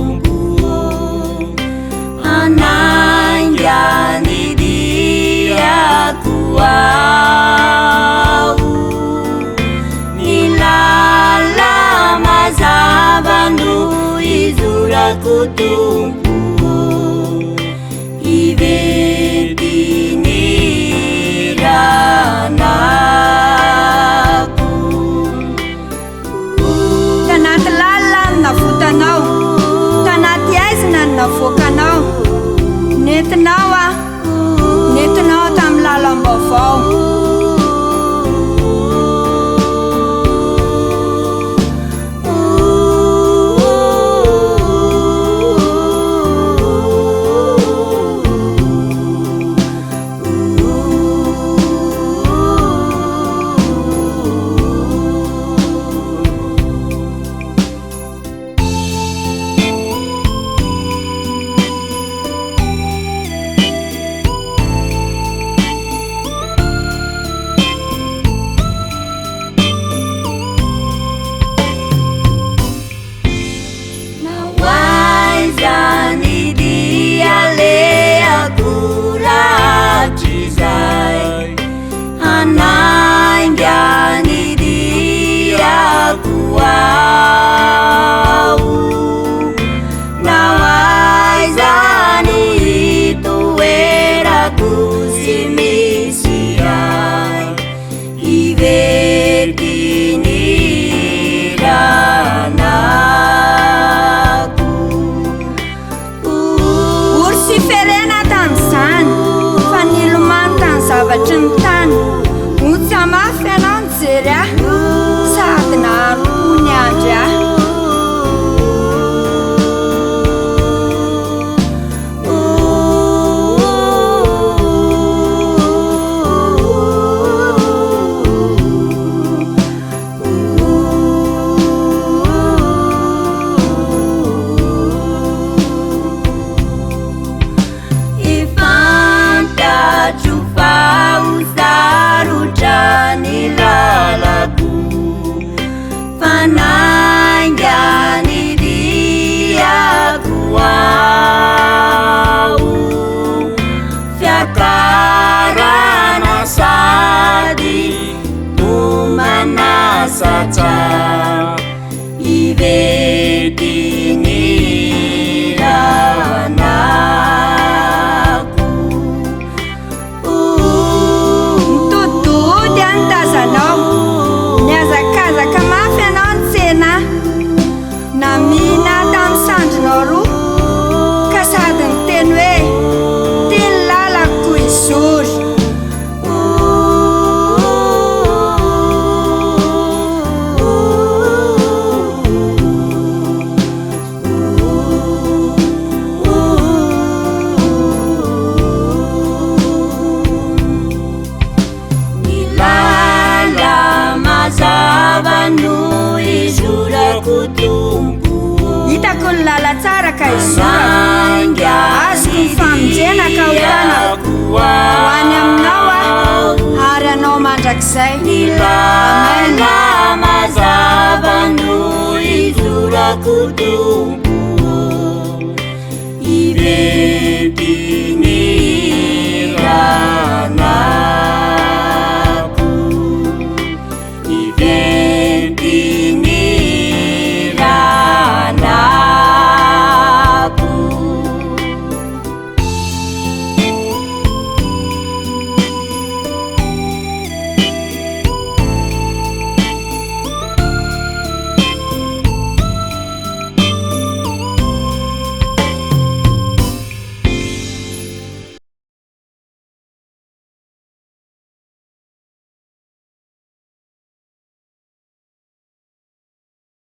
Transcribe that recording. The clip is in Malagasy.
tombo anaingyany diako ao ny lala mazava no izorako tombo ivetiny ranako tanaty lalina no navotanao tanaty aizina no navoakanao nentinao tamin'ny lalam-baovao anaingyany diako ao nawaizany itoerako sy misy ay ivetiny ranako ory sy ferena tan'izany fa nilomany tany zavatry ny tany otsy amafy ianao nijery ahy sady naharoko ny andry ahy ifantatro fa usarotrany lalako fanaingyany diako ao fiakarana sady nomanasatra ivetiny ranako mitodody any tazanao niazakazaka mafy ianao ny tsena namina tamin'ny sandrinao roa ka sady ny teny hoe teny lalako izory hitako ny lala tsara ka izorako azoko ny famonjena ka hotanako ho any aminao ary anao mandrakizay amen mazava no izorako tombo ivet